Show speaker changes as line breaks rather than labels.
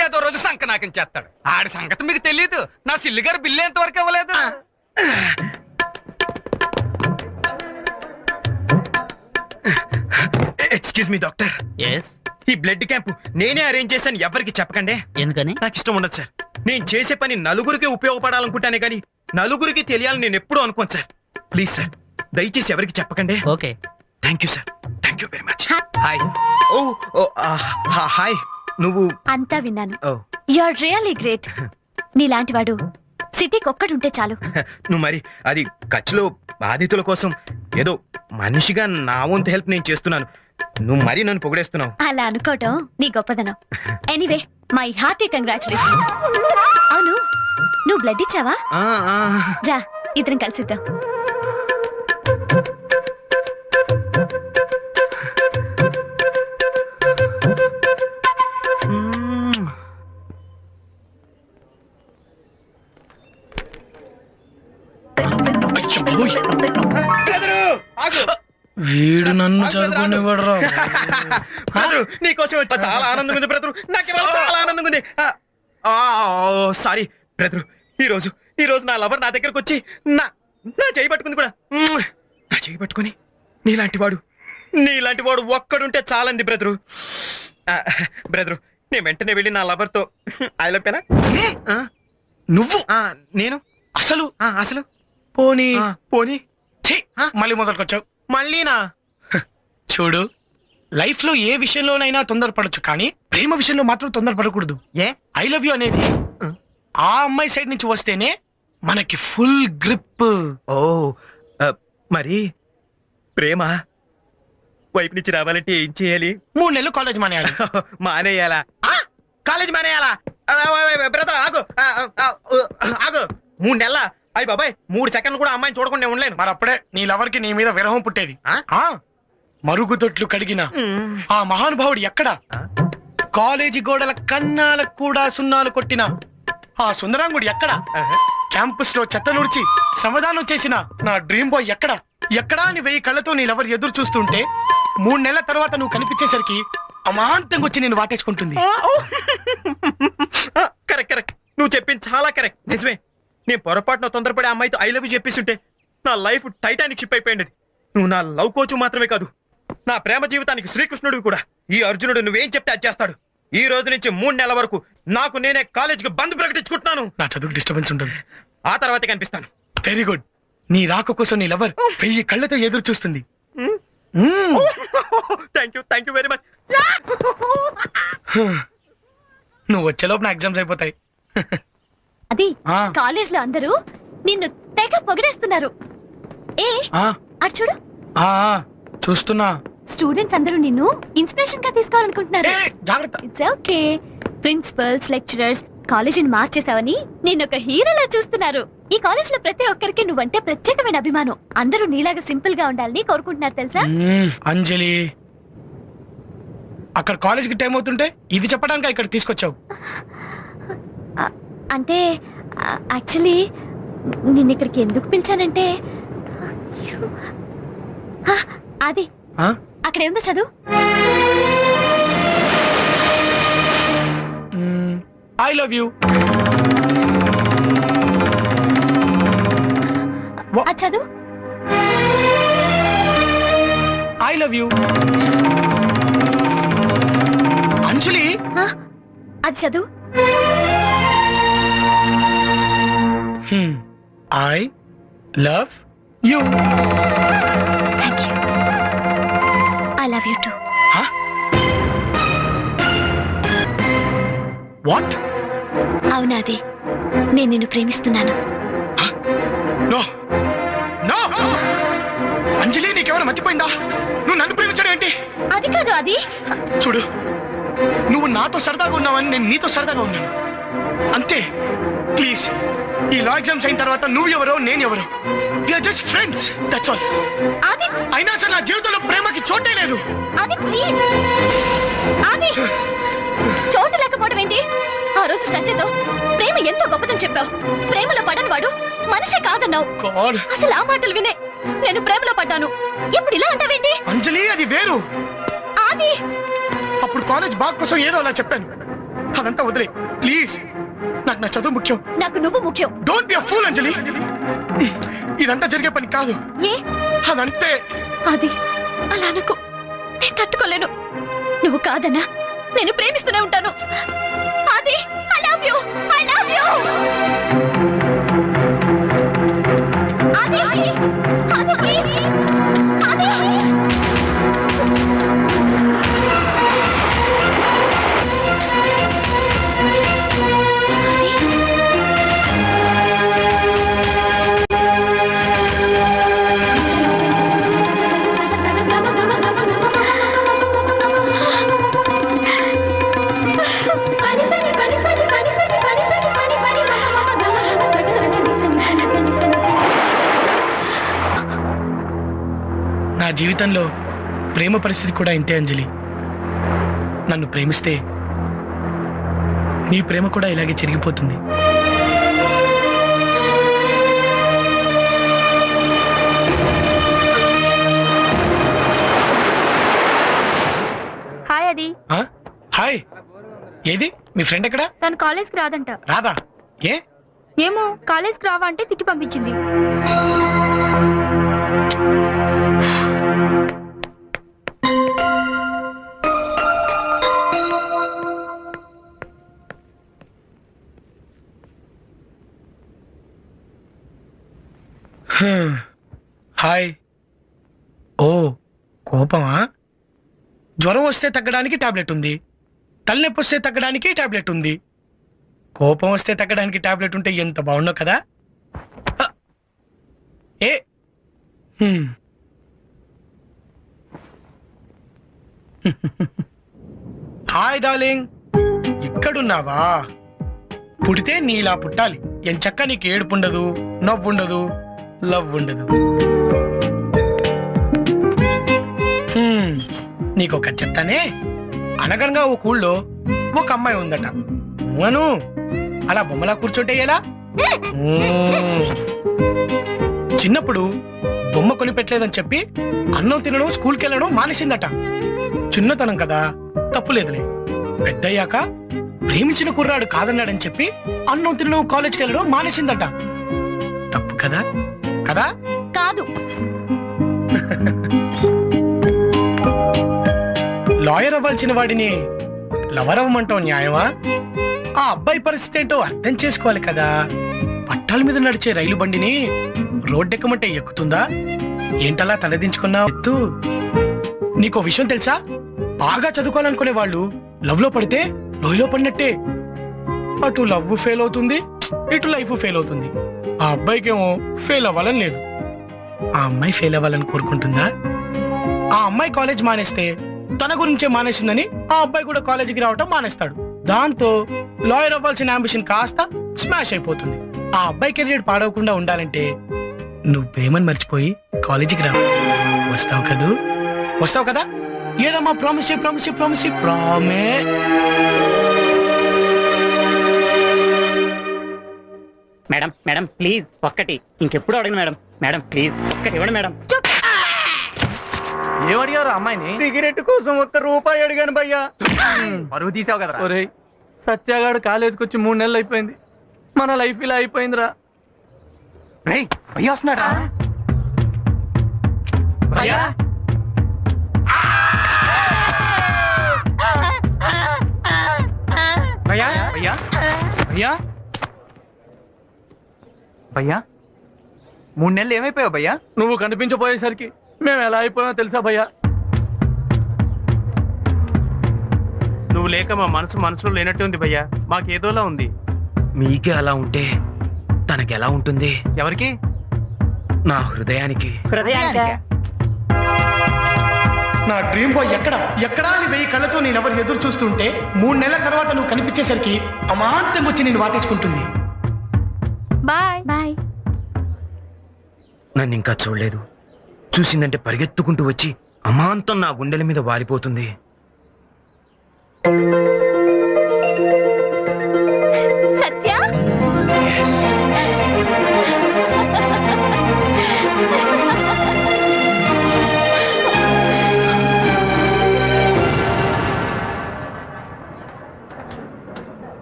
ఏదో రోజు సంకనాకం చేస్తాడు. ఆడి సంగతి మీకు తెలియదు. నా సిల్లు గారు బిల్లు ఎంతవరకు ఇవ్వలేదు.
Excuse me doctor. ఈ బ్లడ్ క్యాంప్ నేనే అరేంజ్ చేశాను, ఎవరికి చెప్పకండి.
ఎందుకని?
నాకు ఇష్టం ఉండదు సార్. నేను చేసే పని నలుగురికి ఉపయోగపడాలనుకుంటానే కానీ నలుగురికి తెలియాలని నేను ఎప్పుడూ అనుకోను సార్. ప్లీజ్ సార్, దయచేసి ఎవరికి చెప్పకండి.
Okay,
thank you sir, thank you very much. Hi. Hi. నువ్వు
అంతా విన్నాను. You are really great. నీలాంటి వాడు సిటీకి ఒక్కడుంటే చాలు.
నువ్వు మరి అది ఖర్చులో బాధితుల కోసం ఏదో మనిషిగా నా వంతు హెల్ప్ నేను చేస్తున్నాను. నువ్వు మరి నన్ను పొగిడేస్తున్నావు.
అలా అనుకోవటం నీ గొప్పదనం. Anyway, my hearty congratulations. అవును, నువ్వు బ్లడ్ ఇచ్చావా? రా, ఇద్దరం కలిసిద్దాం.
వీడు నన్ను చదువుకునేవాడు.
నీకోసం వచ్చా. చాలా ఆనందంగా ఉంది బ్రదరు, నాకు చాలా ఆనందంగా ఉంది. సారీ బ్రదరు, ఈ రోజు నా లవర్ నా దగ్గరకు వచ్చి నా చేయి పట్టుకుంది కూడా. నా చేయి పట్టుకుని నీలాంటి వాడు ఒక్కడుంటే చాలంది బ్రదరు. బ్రదరు, నేను వెంటనే వెళ్ళి నా లవర్ తో ఐ లవ్ యూ.
నువ్వు?
నేను అసలు
పోనీ
మళ్ళీ మొదలుకొచ్చావు. మళ్ళీనా?
చూడు, లైఫ్ లో ఏ విషయంలోనైనా తొందరపడచ్చు, కానీ ప్రేమ విషయంలో మాత్రం తొందరపడకూడదు.
ఏ?
ఐ లవ్ యూ అనేది ఆ అమ్మాయి సైడ్ నుంచి వస్తేనే మనకి ఫుల్ గ్రిప్.
ఓ, మరి ప్రేమ వైపు నుంచి రావాలంటే ఏం చేయాలి?
3 నెలలు కాలేజ్ మానేయాలి.
మానేయాలా? కాలేజ్ మానేయాలా? బ్రదర్ ఆగు. 3 నెలల? అయ్యి బాబాయ్, 3 సెకండ్లు కూడా అమ్మాయిని చూడకుండా ఉండలేను.
మరి అప్పుడే నీ లవర్ కి నీ మీద విరహం పుట్టేది. మరుగుదొట్లు కడిగిన ఆ మహానుభావుడు ఎక్కడ? కాలేజీ గోడల కన్నాలకు కూడా సున్నాలు కొట్టిన ఆ సుందరాంగుడు ఎక్కడ? క్యాంపస్ లో చెత్తలుడిచి సమాధానం చేసిన నా డ్రీమ్ బాయ్ ఎక్కడా అని 1000 కళ్ళతో నీ లవర్ ఎదురు చూస్తుంటే 3 నెలల తర్వాత నువ్వు కనిపించేసరికి అమాంతంగా వచ్చి నేను వాటేసుకుంటుంది.
కరెక్ట్, నువ్వు చెప్పింది చాలా కరెక్ట్, నిజమే. నేను పొరపాటున తొందరపడే అమ్మాయితో ఐ లవ్ యూ చెప్పేస్తుంటే నా లైఫ్ టైటానిక్ షిప్ అయిపోయింది. నువ్వు నా లవ్ కోచ్ మాత్రమే కాదు, నా ప్రేమ జీవితానికి శ్రీకృష్ణుడు కూడా. ఈ అర్జునుడు నువ్వేం చెప్తే అది చేస్తాడు. ఈ రోజు నుంచి 3 నెలల వరకు నాకు నేనే కాలేజీకి బంద్ ప్రకటించుకుంటున్నాను.
నా చదువుకు డిస్టర్బెన్స్ ఉంటుంది.
ఆ తర్వాతే కనిపిస్తాను.
Very good. నీ రాక కోసం నీ లవర్ 1000 కళ్ళతో ఎదురు చూస్తుంది.
Thank you very much.
నువ్వు వచ్చేలోపు నా ఎగ్జామ్స్ అయిపోతాయి.
అది కాలేజ్ లో అందరూ నిన్ను తెగ పొగిడేస్తున్నారు. అటు చూడు.
చూస్తున్నా.
స్టూడెంట్స్ అందరూ నిన్ను ఇన్స్పిరేషన్ గా తీసుకోవాలనుకుంటున్నారు. It's okay. ప్రిన్సిపల్స్, లెక్చరర్స్ కాలేజీని మార్చేసావని నిన్నొక హీరోలా చూస్తున్నారు. ఈ కాలేజ్ లో ప్రతి ఒక్కరికి నువ్వంటే ప్రత్యేకమైన అభిమానం. అందరూ నీలాగా సింపుల్ గా ఉండాలని కోరుకుంటున్నారు తెలుసా?
అంజలి, అక్కడ కాలేజీకి టైం అవుతుంటే ఇది చెప్పడానికి ఇక్కడ తీసుకొచ్చావు.
అంటే యాక్చువల్లీ నిన్న ఇక్కడికి ఎందుకు పిలిచానంటే అది అక్కడ ఏముందో చదువు.
I love you.
అది చదువు.
I love you. అంజలి,
అది చదువు.
I love you.
Thank you. I love you too.
Huh? What?
అవునాది, నేను నిన్ను ప్రేమిస్తున్నాను.
No. No. అంజలి, నీకెవరు మర్చిపోయిందా? నువ్వు నన్ను ప్రేమించడం ఏంటి?
అది కాదు. అది
చూడు, నువ్వు నాతో సరదాగా ఉన్నావని నేను నీతో సరదాగా ఉన్నాను అంతే. ప్లీజ్, ఈ లా ఎగ్జామ్స్ అయిన తర్వాత నువ్వు ఎవరో నేను ఎవరో, we are just friends, that's all.
అది
అయినా సరే నా జీవితంలో ప్రేమకి చోటే లేదు.
అది ప్లీజ్, అది చోటు లేకపోవడం ఏంటి? ఆ రోజు సత్యతో ప్రేమ ఎంతో గొప్పదని చెప్పావు. ప్రేమలో పడని వాడు మనిషి కాదన్నావు. అసలు ఆ మాటలు వినే నేను ప్రేమలో పడ్డాను. ఇప్పుడు ఇలా అంటావేంటి?
అంజలి, అది వేరు.
అది
అప్పుడు కాలేజ్ బాగ్ కోసం ఏదో అలా చెప్పాను. అదంతా వదిలే ప్లీజ్. నాకు నా చదువు ముఖ్యం.
నాకు నువ్వు ముఖ్యం.
డోంట్ బి అ ఫూల్ అంజలి. ఇదంతా జరిగే పని కాదు.
ఏ
అదంతే.
అది అలా అనుకో, నేను తట్టుకోలేను. నువ్వు కాదన్నా నేను ప్రేమిస్తూనే ఉంటాను. అది I love you, I love you. అది అది ప్లీజ్ అది.
నా జీవితంలో ప్రేమ పరిస్థితి కూడా ఇంతే అంజలి. నన్ను ప్రేమిస్తే నీ ప్రేమ కూడా ఇలాగే చెరిగిపోతుంది.
హాయ్ అది.
హాయ్. ఏది మీ ఫ్రెండ్ ఎక్కడా?
తను కాలేజ్కి రాదంట.
రాదా? ఏ?
ఏమో కాలేజ్కి రావా అంటే తిట్టి పంపించింది.
హాయ్. ఓ కోపమా? జ్వరం వస్తే తగ్గడానికి టాబ్లెట్ ఉంది, తలనొప్పి వస్తే తగ్గడానికి టాబ్లెట్ ఉంది, కోపం వస్తే తగ్గడానికి టాబ్లెట్ ఉంటే ఎంత బాగుండో కదా. ఏ హాయ్ డార్లింగ్, ఇక్కడున్నావా? పుడితే నీలా పుట్టాలి. ఎంచక్క నీకు ఏడుపుండదు, నవ్వుండదు, లవ్ ఉండదు. నీకొక చెప్తానే. అనగనగా ఓ ఊళ్ళో ఒక అమ్మాయి ఉందట. అను అలా బొమ్మలా కూర్చుంటే ఎలా? చిన్నప్పుడు బొమ్మ కొనిపెట్టలేదని చెప్పి అన్నం తినడం, స్కూల్కి వెళ్ళడం మానేసిందట. చిన్నతనం కదా, తప్పులేదులే. పెద్దయ్యాక ప్రేమించిన కుర్రాడు కాదన్నాడని చెప్పి అన్నం తినడం, కాలేజ్కి వెళ్ళడం మానేసిందట. తప్పు కదా? కదా
కాదు.
లాయర్ అవ్వాల్సిన వాడిని లవర్ అవ్వమంటావు న్యాయమా? ఆ అబ్బాయి పరిస్థితి ఏంటో అర్థం చేసుకోవాలి కదా. పట్టాల మీద నడిచే రైలు బండిని రోడ్డెక్కమంటే ఎక్కుతుందా? ఏంటలా తలదించుకున్నావు? ఎత్తు. నీకో విషయం తెలుసా? బాగా చదువుకోవాలనుకునే వాళ్ళు లవ్ లో పడితే లోయలో పడినట్టే. అటు లవ్ ఫెయిల్ అవుతుంది, ఇటు లైఫ్ ఫెయిల్ అవుతుంది. ఆ అబ్బాయికేమో ఫెయిల్ అవ్వాలని లేదు, ఆ అమ్మాయి ఫెయిల్ అవ్వాలని కోరుకుంటుందా? ఆ అమ్మాయి కాలేజ్ మానేస్తే తన గురించే మానేసిందని ఆ అబ్బాయి కూడా కాలేజీకి రావటం మానేస్తాడు. దాంతో లాయర్ అవ్వాల్సిన అంబిషన్ కాస్త స్మాష్ అయిపోతుంది. ఆ అబ్బాయి కెరీర్ పాడవకుండా ఉండాలంటే నువ్వు ప్రేమను మర్చిపోయి కాలేజీకి రా. వస్తావు కదూ? వస్తావు కదా? ఏదమ్మా ప్రామిస్ ప్రామిస్ ప్రామిస్ ప్రామే.
మేడం మేడం ప్లీజ్ ఒక్కటి, ఇంకెప్పుడు అడగను మేడం. మేడం ప్లీజ్ ఒక్కటి ఇవ్వండి మేడం.
ఏమడిగారు అమ్మాయిని?
సిగరెట్ కోసం ₹1 అడిగాను భయ్యా.
పరువు తీసావు కదరా.
ఒరేయ్, సత్యాగాడు కాలేజీకి వచ్చి 3 నెలలు అయిపోయింది. మన లైఫ్ ఇలా అయిపోయిందిరా.
రేయ్ భయ్యా వస్తున్నాడా? భయ్యా భయ్యా భయ్యా భయ్యా భయ్యా 3 నెలలు ఏమైపోయావు భయ్యా?
నువ్వు కనిపించబోయేసరికి మేము ఎలా అయిపోయామో తెలుసా భయ్యా?
నువ్వు లేక మా మనసులో లేనట్టు ఉంది భయ్యా. మాకేదోలా ఉంది.
మీకే అలా ఉంటే తనకెలా ఉంటుంది?
ఎవరికి?
నా హృదయానికి.
నా డ్రీమ్ బాయ్ ఎక్కడా ఎక్కడా అని 1000 కళ్ళతో నేనెవరు ఎదురు చూస్తుంటే 3 నెలల తర్వాత నువ్వు కనిపించేసరికి అమాంతంగా వచ్చి నేను వాటేసుకుంటుంది.
Bye bye.
నన్ను ఇంకా చూడలేదు, చూసిందంటే పరిగెత్తుకుంటూ వచ్చి అమాంతం నా గుండెల మీద వాలిపోతుంది.